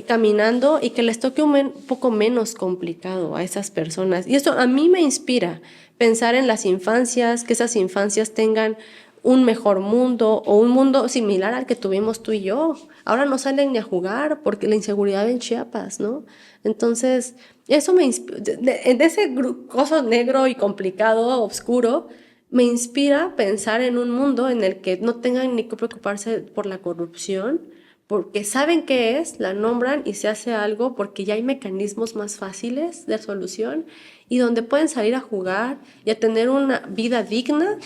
caminando y que les toque un poco menos complicado a esas personas. Y eso a mí me inspira, pensar en las infancias, que esas infancias tengan un mejor mundo o un mundo similar al que tuvimos tú y yo. Ahora no salen ni a jugar porque la inseguridad en Chiapas, ¿no? Entonces, eso me inspira, de ese coso negro y complicado, oscuro, me inspira pensar en un mundo en el que no tengan ni que preocuparse por la corrupción, porque saben qué es, la nombran y se hace algo porque ya hay mecanismos más fáciles de solución y donde pueden salir a jugar y a tener una vida digna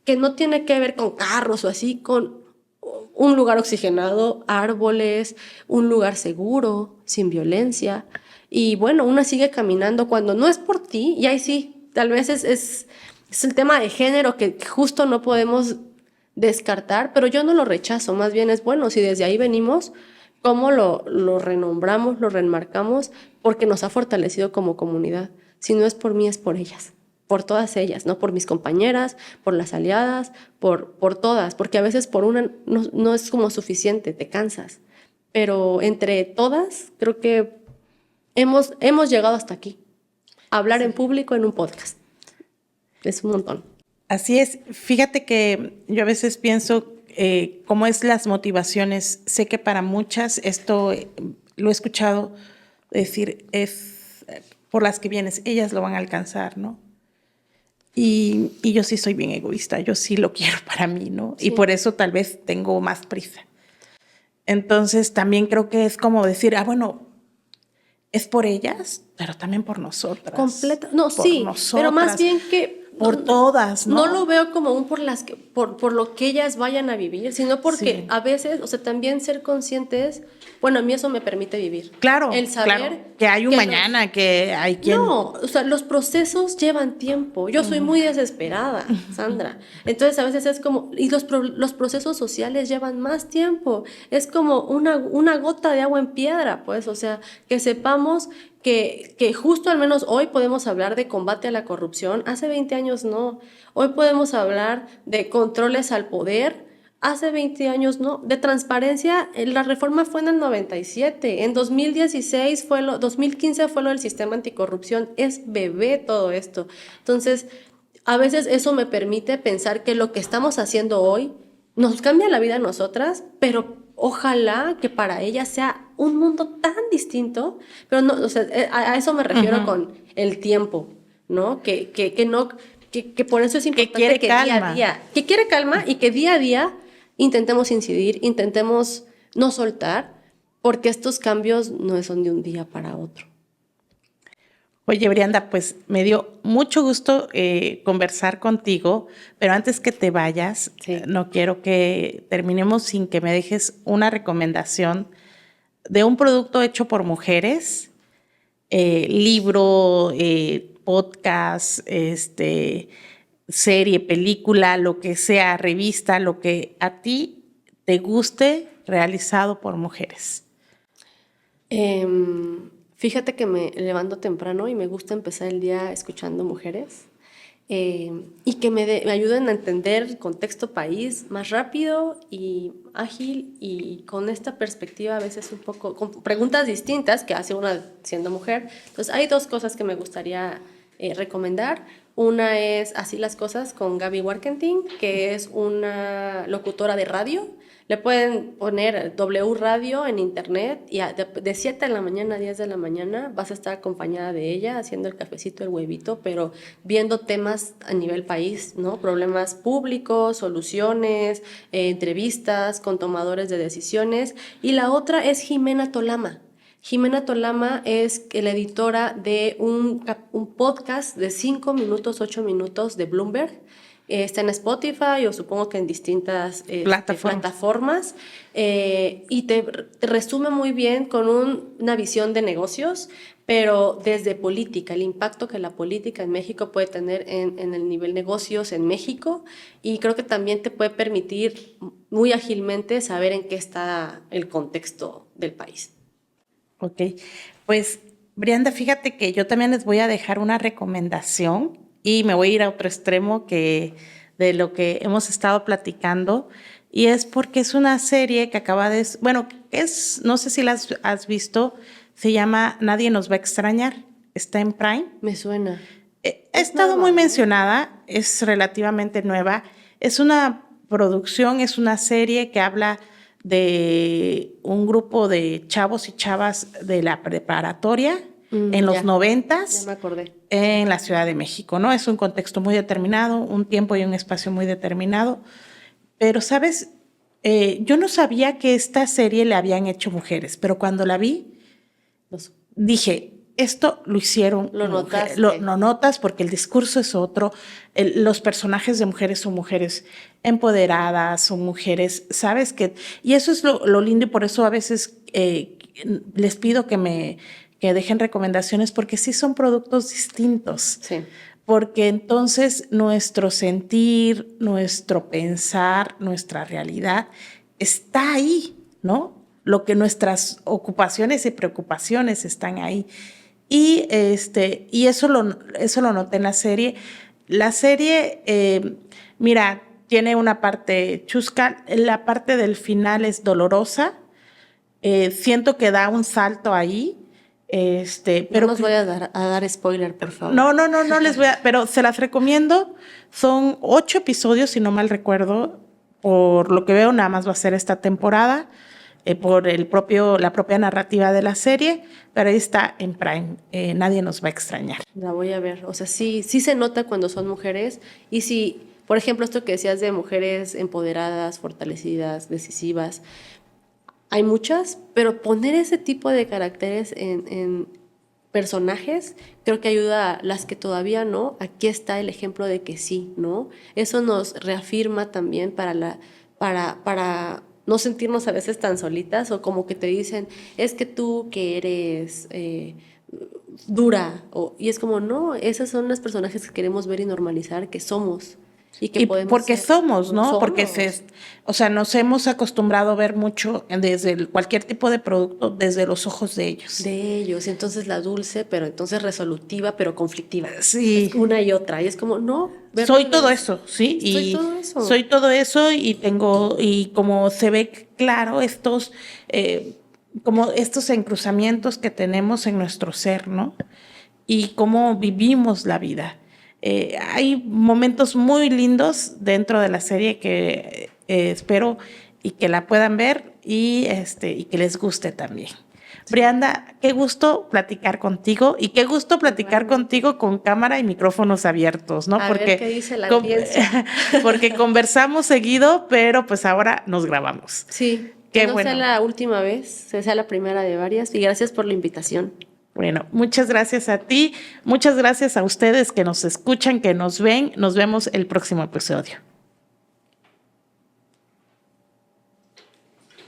que no tiene que ver con carros o así, con un lugar oxigenado, árboles, un lugar seguro, sin violencia. Y bueno, una sigue caminando cuando no es por ti, y ahí sí, tal vez es el tema de género que justo no podemos descartar, pero yo no lo rechazo, más bien es bueno, si desde ahí venimos, cómo lo renombramos, lo remarcamos, porque nos ha fortalecido como comunidad. Si no es por mí, es por ellas, por todas ellas, no por mis compañeras, por las aliadas, por todas, porque a veces por una no es como suficiente, te cansas, pero entre todas creo que hemos llegado hasta aquí, hablar en público en un podcast, es un montón. Así es. Fíjate que yo a veces pienso cómo es las motivaciones. Sé que para muchas esto lo he escuchado decir, es por las que vienes, ellas lo van a alcanzar, ¿no? Y yo sí soy bien egoísta, yo sí lo quiero para mí, ¿no? Sí. Y por eso tal vez tengo más prisa. Entonces también creo que es como decir, bueno, es por ellas, pero también por nosotras. Completa. No, por sí, nosotras, pero más bien que por todas, ¿no? No lo veo como por lo que ellas vayan a vivir, sino porque sí. A veces, o sea, también ser conscientes, bueno, a mí eso me permite vivir. Claro, el saber claro, que hay un mañana, que hay quien... No, o sea, los procesos llevan tiempo. Yo soy muy desesperada, Sandra. Entonces a veces es como, y los procesos sociales llevan más tiempo. Es como una gota de agua en piedra, pues, o sea, que sepamos que justo al menos hoy podemos hablar de combate a la corrupción, hace 20 años no. Hoy podemos hablar de controles al poder, hace 20 años no. De transparencia, la reforma fue en el 97, en 2016 2015 fue lo del sistema anticorrupción, es bebé todo esto. Entonces, a veces eso me permite pensar que lo que estamos haciendo hoy nos cambia la vida a nosotras, pero ojalá que para ella sea un mundo tan distinto, pero no, o sea, a eso me refiero con el tiempo, ¿no? Que que por eso es importante quiere que calma. día a día, que quiere calma y que día a día intentemos incidir, intentemos no soltar, porque estos cambios no son de un día para otro. Oye, Brianda, pues me dio mucho gusto conversar contigo, pero antes que te vayas, Sí. No quiero que terminemos sin que me dejes una recomendación de un producto hecho por mujeres, libro, podcast, serie, película, lo que sea, revista, lo que a ti te guste, realizado por mujeres. Fíjate que me levanto temprano y me gusta empezar el día escuchando mujeres y que me ayuden a entender el contexto país más rápido y ágil y con esta perspectiva a veces un poco, con preguntas distintas que hace una siendo mujer. Entonces hay dos cosas que me gustaría recomendar. Una es Así las cosas con Gaby Warkentin, que es una locutora de radio. Le pueden poner W Radio en internet y de 7 de la mañana a 10 de la mañana vas a estar acompañada de ella haciendo el cafecito, el huevito, pero viendo temas a nivel país, ¿no? Problemas públicos, soluciones, entrevistas con tomadores de decisiones. Y la otra es Jimena Tolama. Jimena Tolama es la editora de un podcast de 5 minutos, 8 minutos de Bloomberg. Está en Spotify o supongo que en distintas plataformas y te resume muy bien con una visión de negocios, pero desde política, el impacto que la política en México puede tener en el nivel negocios en México, y creo que también te puede permitir muy ágilmente saber en qué está el contexto del país. Ok, pues Brianda, fíjate que yo también les voy a dejar una recomendación y me voy a ir a otro extremo de lo que hemos estado platicando, y es porque es una serie que no sé si la has visto, se llama Nadie nos va a extrañar, está en Prime. Me suena. Ha estado muy mencionada, es relativamente nueva, es una producción, es una serie que habla de un grupo de chavos y chavas de la preparatoria en los 90s. Ya me acordé. En la Ciudad de México, ¿no? Es un contexto muy determinado, un tiempo y un espacio muy determinado. Pero, ¿sabes? Yo no sabía que esta serie le habían hecho mujeres, pero cuando la vi, dije, esto lo hicieron mujeres. Lo notas porque el discurso es otro, los personajes de mujeres son mujeres empoderadas, son mujeres, ¿sabes? Y eso es lo lindo, y por eso a veces les pido que dejen recomendaciones, porque sí son productos distintos. Sí. Porque entonces nuestro sentir, nuestro pensar, nuestra realidad está ahí, ¿no? Lo que nuestras ocupaciones y preocupaciones están ahí. Y eso lo noté en la serie. La serie, mira, tiene una parte chusca, la parte del final es dolorosa. Siento que da un salto ahí. Pero no nos voy a dar spoiler, por favor. No les voy a, pero se las recomiendo. Son 8 episodios, si no mal recuerdo. Por lo que veo, nada más va a ser esta temporada, por la propia narrativa de la serie, pero ahí está en Prime. Nadie nos va a extrañar. La voy a ver. O sea, sí se nota cuando son mujeres. Y si, por ejemplo, esto que decías de mujeres empoderadas, fortalecidas, decisivas, hay muchas, pero poner ese tipo de caracteres en personajes creo que ayuda a las que todavía no. Aquí está el ejemplo de que sí, ¿no? Eso nos reafirma también para no sentirnos a veces tan solitas, o como que te dicen, es que tú que eres dura, y es como, no, esas son los personajes que queremos ver y normalizar, que somos. Y porque somos, ¿no? Porque nos hemos acostumbrado a ver mucho desde cualquier tipo de producto desde los ojos de ellos. Entonces la dulce, pero entonces resolutiva, pero conflictiva. Sí. Es una y otra. Y es como, no. Soy todo eso, ¿sí? Soy todo eso y como se ve claro como estos encruzamientos que tenemos en nuestro ser, ¿no? Y cómo vivimos la vida. Hay momentos muy lindos dentro de la serie que espero y que la puedan ver y que les guste también. Brianda, qué gusto platicar contigo y qué gusto platicar contigo con cámara y micrófonos abiertos, ¿no? A ver qué dice la audiencia. Porque conversamos seguido, pero pues ahora nos grabamos. Sí, qué que no bueno. sea la última vez, que sea la primera de varias, y gracias por la invitación. Bueno, muchas gracias a ti, muchas gracias a ustedes que nos escuchan, que nos ven. Nos vemos el próximo episodio.